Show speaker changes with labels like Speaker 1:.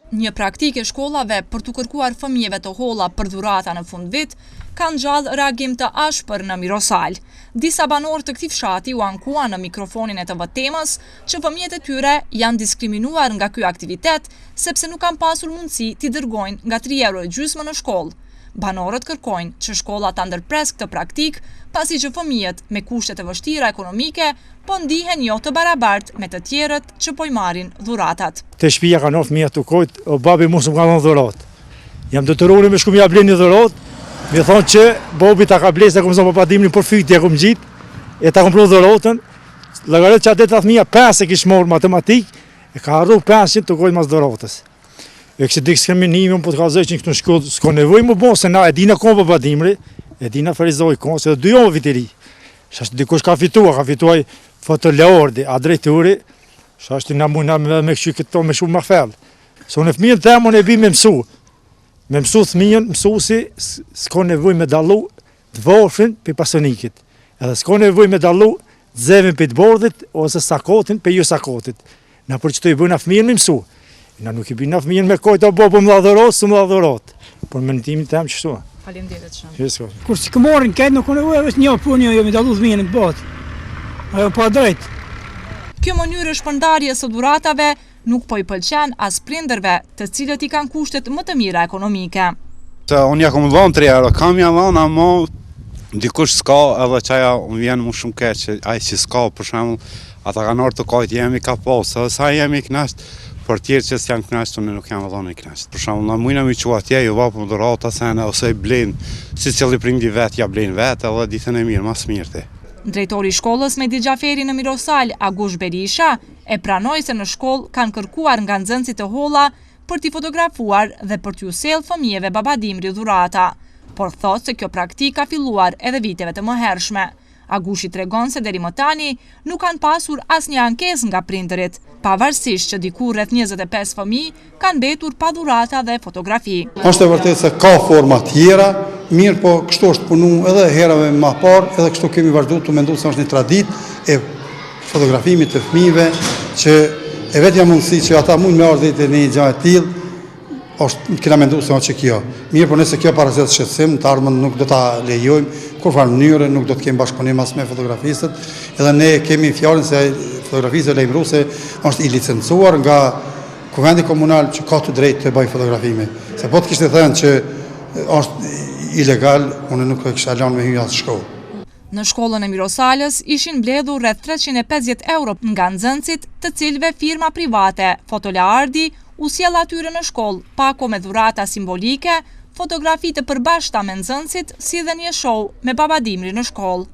Speaker 1: Një praktike shkollave për të kërkuar fëmijëve të holla për dhurata në fund vit kanë gjallë reagim të ashpër në Mirosal. Disa banorë të këtij fshati u ankuan në mikrofonin e TV Temës që fëmijët e tyre janë diskriminuar nga ky aktivitet sepse nuk kanë pasur mundësi t'i dërgojnë nga 3,50 € në shkollë. Banorët kërkojnë që shkolla ta ndërpres këtë praktik, pasi që fëmijët me kushtet e vështira ekonomike po ndihen jo të barabartë me të tjerët që po i marrin dhuratat.
Speaker 2: Te shtëpia kanë fëmijët të kojt, o babi mos më ka dhënë dhuratë. Jam detyruar me shku m'ia bleni dhuratë, më thonë që bobi ta ka blesë kom zonë papadimrin për fytje kom gjit, e ta komplu dhuratën. Llogarit që atë fëmia 5 e kish marr matematik, e ka harru 500 të kojt mas dhuratës. E kështë diskriminimi, po të kalzoj që në këtë shkollë s'ka nevoj më bo, se na e dina kom papadimri, e dina farizoj kom, se dhe 2 javë viteri. Shashtë dikush ka fituaj fotoleordi, a drejturi, shashtë na mujna me këshy këto me shumë ma fellë. Se unë e fëmijën të emon e bi me mësu. Me mësu fëmijën, mësusi, s'ka nevoj me dalu të varfrin për pasonikit. Edhe s'ka nevoj me dalu të zevin për të bordit, ose sakotin për ju sakotit. Na për që të i bëjna fëmijën me mësu. Na nuk i bina fëmijën me kojt o bo, po më dha dhurat, s'u më dha dhurat. Por mendimin tem qështu.
Speaker 1: Faleminderit shumë.
Speaker 3: Kur si këmorin këtë nuk në ujë, është një punë jo me dalu fëmijën në botë. Ajo pa drejt.
Speaker 1: Kjo mënyrë shpërndarjes së dhuratave nuk po i pëlqen as prindërve, të cilët i kanë kushtet më të mira ekonomike.
Speaker 4: Unë ja kom dhënë 3 euro, kam ja dhënë, ama dikush s'ka, edhe qaja unë vjen më shumë keq, ai që s'ka, për shembull, ata kanë ardhur të kojt jemi ka posë, edhe sa jemi knasht. Për tjerë që s'janë knasht, unë nuk jam dhënë i knasht. Për shembull, na mujna mi qua atje, ju vapëm dhurata sene, ose i blenë, si cili prindi vetë, ja blenë vetë, edhe ditën e mirë, mas mirë ti.
Speaker 1: Drejtori i shkollës Mehdi Xhaferi në Mirosal, Agush Berisha, e pranoi se në shkollë kanë kërkuar nga nxënësit të holla për t'i fotografuar dhe për t'u sjellë fëmijëve babadimri dhurata, por thotë se kjo praktikë ka filluar edhe viteve të mëhershme. Agushi tregon se deri më tani nuk kanë pasur asnjë ankesë nga prindërit, pavarësisht që diku rreth 25 fëmijë kanë mbetur pa dhurata dhe fotografi.
Speaker 5: Është e vërtetë se ka forma tjera, mirë po kështu është punu edhe herave më parë, edhe kështu kemi vazhduar të mendojmë se është një traditë e fotografimit të fëmijëve që e vetja mundësi që ata mund me ardhur në një gjë të tillë është kena menduar se që kjo. Mirë, por nëse kjo parazet shqetësim, të ardhmen nuk do ta lejojmë, kur farë mënyre nuk do të kemi bashkëpunim as me fotografistët, edhe ne kemi fjalën se fotografistë lajmëruese është i licencuar nga Kuvendi Komunal që ka të drejtë të bëjë fotografime. Se po të kishte thënë që është ilegal, unë nuk e kisha lënë me hyj as shkollë.
Speaker 1: Në shkollën e Mirosalës ishin mbledhur rreth 350 euro nga nxënësit, të cilëve firma private, Fotolaardi, u sjell atyre në shkollë, pako me dhurata simbolike, fotografi të përbashkëta me nxënësit, si dhe një show me babadimri në shkollë.